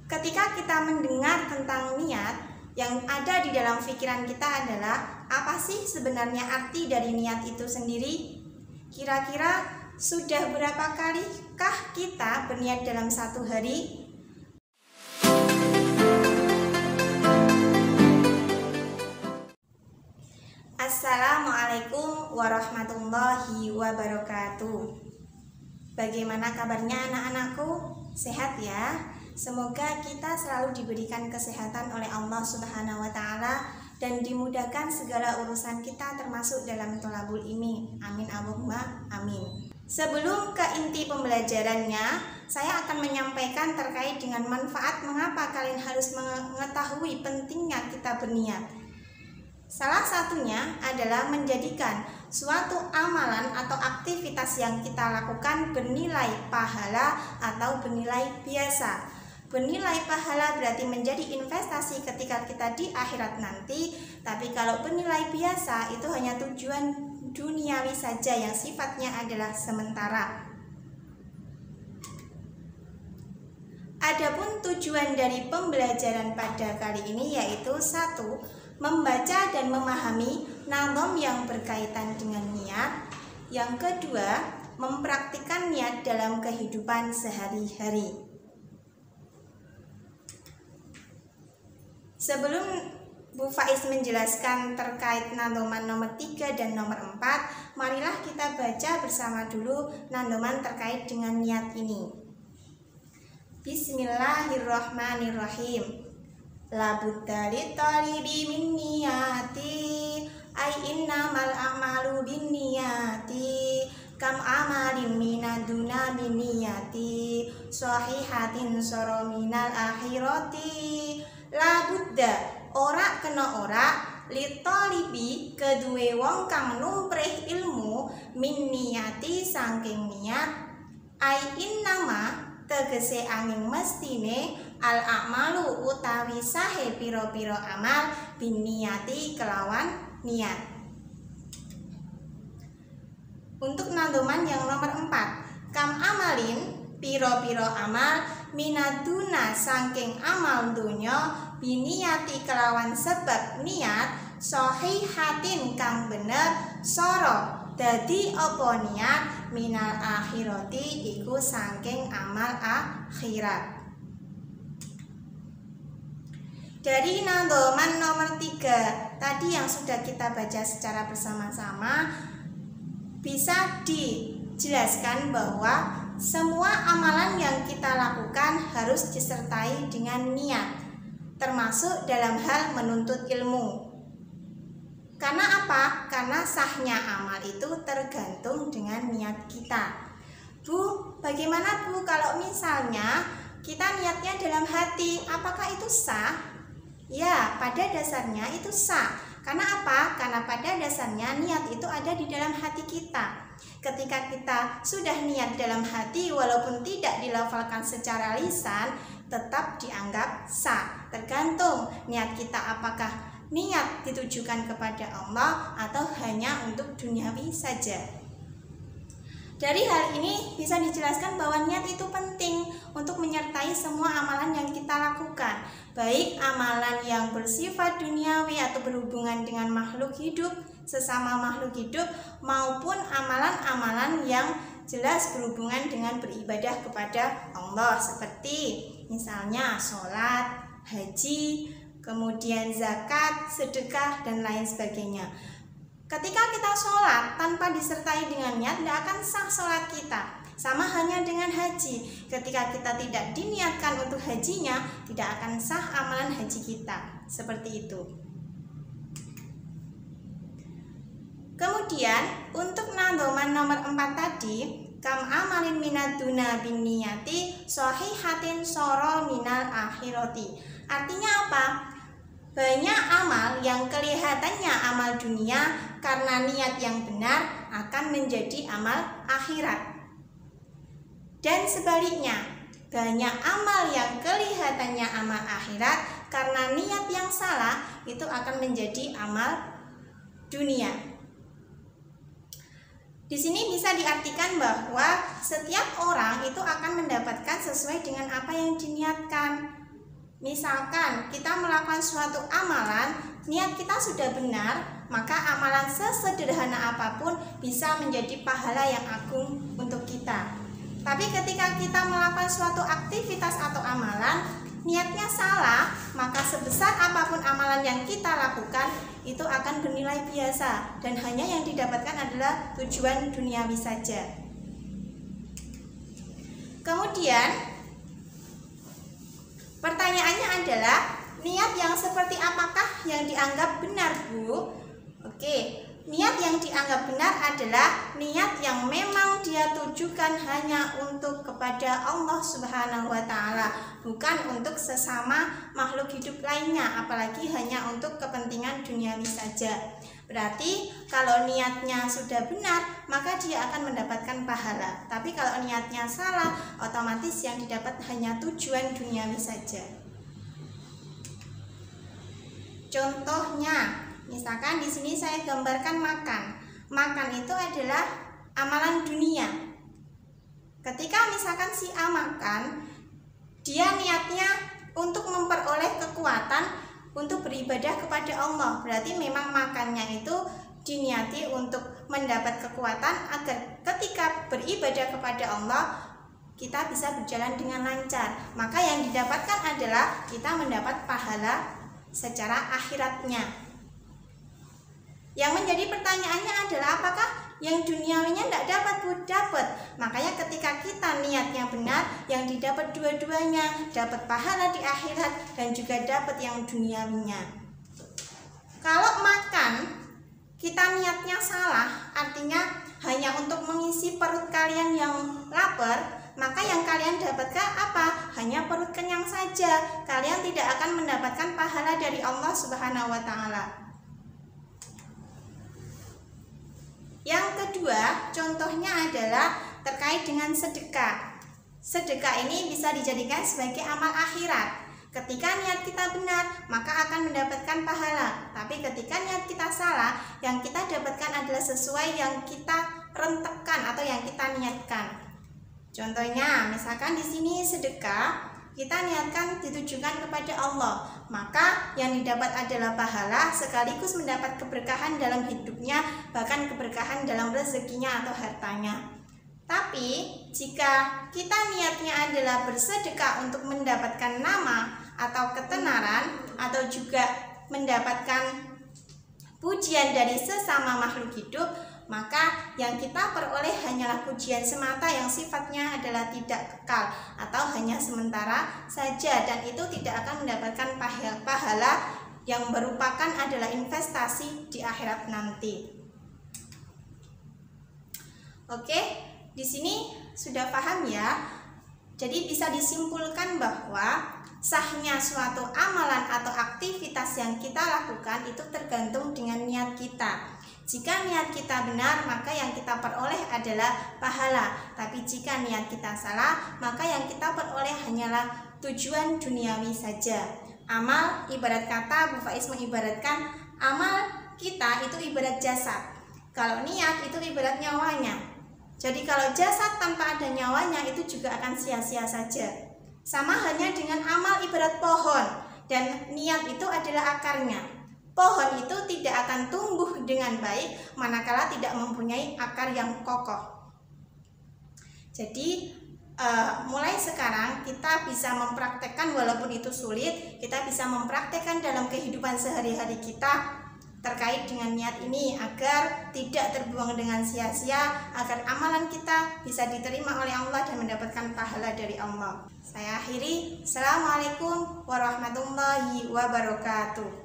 Ketika kita mendengar tentang niat, yang ada di dalam pikiran kita adalah apa sih sebenarnya arti dari niat itu sendiri? Kira-kira sudah berapa kalikah kita berniat dalam satu hari? Assalamualaikum warahmatullahi wabarakatuh. Bagaimana kabarnya anak-anakku? Sehat ya? Semoga kita selalu diberikan kesehatan oleh Allah Subhanahu wa Ta'ala dan dimudahkan segala urusan kita termasuk dalam thalabul ilmi. Amin Allahumma amin. Sebelum ke inti pembelajarannya, saya akan menyampaikan terkait dengan manfaat mengapa kalian harus mengetahui pentingnya kita berniat. Salah satunya adalah menjadikan suatu amalan atau aktivitas yang kita lakukan bernilai pahala atau bernilai biasa. Bernilai pahala berarti menjadi investasi ketika kita di akhirat nanti, tapi kalau bernilai biasa itu hanya tujuan duniawi saja yang sifatnya adalah sementara. Adapun tujuan dari pembelajaran pada kali ini yaitu 1. Membaca dan memahami nazam yang berkaitan dengan niat. Yang kedua, mempraktikkan niat dalam kehidupan sehari-hari. Sebelum Bu Faiz menjelaskan terkait nadoman nomor 3 dan nomor 4, marilah kita baca bersama dulu nadoman terkait dengan niat ini. Bismillahirrahmanirrahim. La budda li talibi min niyati ay innamal a'malu bin niyati kam amalin minaduna bin niyati sahihatin soro minal akhirati. La budda ora kena ora li talibi kedue wong kang numprih ilmu min niyati saking niat ay innama tegese angin mestine al a'malu utawi sahe piro-piro amal biniyati kelawan niat. Untuk nadoman yang nomor 4, kam amalin piro-piro amal minaduna saking amal dunya biniyati kelawan sebab niat sahihatin kang bener soro dadi apa niat minal akhirati iku saking amal akhirat. Dari nadoman nomor 3 tadi yang sudah kita baca secara bersama-sama, bisa dijelaskan bahwa semua amalan yang kita lakukan harus disertai dengan niat, termasuk dalam hal menuntut ilmu. Karena apa? Karena sahnya amal itu tergantung dengan niat kita. Bu, bagaimana Bu kalau misalnya kita niatnya dalam hati, apakah itu sah? Ya, pada dasarnya itu sah. Karena apa? Karena pada dasarnya niat itu ada di dalam hati kita. Ketika kita sudah niat dalam hati, walaupun tidak dilafalkan secara lisan, tetap dianggap sah. Tergantung niat kita apakah niat ditujukan kepada Allah atau hanya untuk duniawi saja. Dari hal ini bisa dijelaskan bahwa niat itu penting untuk menyertai semua amalan yang kita lakukan, baik amalan yang bersifat duniawi atau berhubungan dengan makhluk hidup, sesama makhluk hidup, maupun amalan-amalan yang jelas berhubungan dengan beribadah kepada Allah, seperti misalnya sholat, haji, kemudian zakat, sedekah, dan lain sebagainya. Ketika kita sholat tanpa disertai dengan niat, tidak akan sah sholat kita. Sama hanya dengan haji, ketika kita tidak diniatkan untuk hajinya, tidak akan sah amalan haji kita. Seperti itu. Kemudian untuk nadoman nomor 4 tadi, kam amalin minaduna bin niyati sahihatin soro minal akhirati. Artinya apa? Banyak amal yang kelihatannya amal dunia, karena niat yang benar akan menjadi amal akhirat. Dan sebaliknya, banyak amal yang kelihatannya amal akhirat, karena niat yang salah itu akan menjadi amal dunia. Di sini bisa diartikan bahwa setiap orang itu akan mendapatkan sesuai dengan apa yang diniatkan. Misalkan kita melakukan suatu amalan, niat kita sudah benar, maka amalan sesederhana apapun bisa menjadi pahala yang agung untuk kita. Tapi ketika kita melakukan suatu aktivitas atau amalan, niatnya salah, maka sebesar apapun amalan yang kita lakukan itu akan bernilai biasa dan hanya yang didapatkan adalah tujuan duniawi saja. Kemudian pertanyaannya adalah, niat yang seperti apakah yang dianggap benar, Bu? Oke, niat yang dianggap benar adalah niat yang memang dia tujukan hanya untuk kepada Allah Subhanahu wa Ta'ala, bukan untuk sesama makhluk hidup lainnya, apalagi hanya untuk kepentingan duniawi saja. Berarti kalau niatnya sudah benar, maka dia akan mendapatkan pahala. Tapi kalau niatnya salah, otomatis yang didapat hanya tujuan duniawi saja. Contohnya, misalkan di sini saya gambarkan makan. Makan itu adalah amalan dunia. Ketika misalkan si A makan, dia niatnya untuk memperoleh kekuatan untuk beribadah kepada Allah. Berarti memang makannya itu diniati untuk mendapat kekuatan agar ketika beribadah kepada Allah kita bisa berjalan dengan lancar. Maka yang didapatkan adalah kita mendapat pahala secara akhiratnya. Yang menjadi pertanyaannya adalah, apakah yang duniawinya tidak dapat? Dapat. Makanya ketika kita niatnya benar, yang didapat dua-duanya, dapat pahala di akhirat dan juga dapat yang duniawinya. Kalau makan kita niatnya salah, artinya hanya untuk mengisi perut kalian yang lapar, maka yang kalian dapatkan apa? Hanya perut kenyang saja. Kalian tidak akan mendapatkan pahala dari Allah Subhanahu wa Ta'ala. Yang kedua, contohnya adalah terkait dengan sedekah. Sedekah ini bisa dijadikan sebagai amal akhirat. Ketika niat kita benar, maka akan mendapatkan pahala. Tapi ketika niat kita salah, yang kita dapatkan adalah sesuai yang kita rentekkan atau yang kita niatkan. Contohnya, misalkan di sini sedekah, kita niatkan ditujukan kepada Allah, maka yang didapat adalah pahala sekaligus mendapat keberkahan dalam hidupnya, bahkan keberkahan dalam rezekinya atau hartanya. Tapi jika kita niatnya adalah bersedekah untuk mendapatkan nama atau ketenaran, atau juga mendapatkan pujian dari sesama makhluk hidup, maka yang kita peroleh hanyalah pujian semata yang sifatnya adalah tidak kekal atau hanya sementara saja, dan itu tidak akan mendapatkan pahala yang merupakan adalah investasi di akhirat nanti. Oke, di sini sudah paham ya? Jadi bisa disimpulkan bahwa sahnya suatu amalan atau aktivitas yang kita lakukan itu tergantung dengan niat kita. Jika niat kita benar, maka yang kita peroleh adalah pahala. Tapi jika niat kita salah, maka yang kita peroleh hanyalah tujuan duniawi saja. Amal, ibarat kata Bu Faiz mengibaratkan amal kita itu ibarat jasad. Kalau niat itu ibarat nyawanya. Jadi kalau jasad tanpa ada nyawanya itu juga akan sia-sia saja. Sama halnya dengan amal ibarat pohon, dan niat itu adalah akarnya. Pohon itu tidak akan tumbuh dengan baik manakala tidak mempunyai akar yang kokoh. Jadi mulai sekarang kita bisa mempraktekkan, walaupun itu sulit, kita bisa mempraktekkan dalam kehidupan sehari-hari kita terkait dengan niat ini agar tidak terbuang dengan sia-sia, agar amalan kita bisa diterima oleh Allah dan mendapatkan pahala dari Allah. Saya akhiri. Assalamualaikum warahmatullahi wabarakatuh.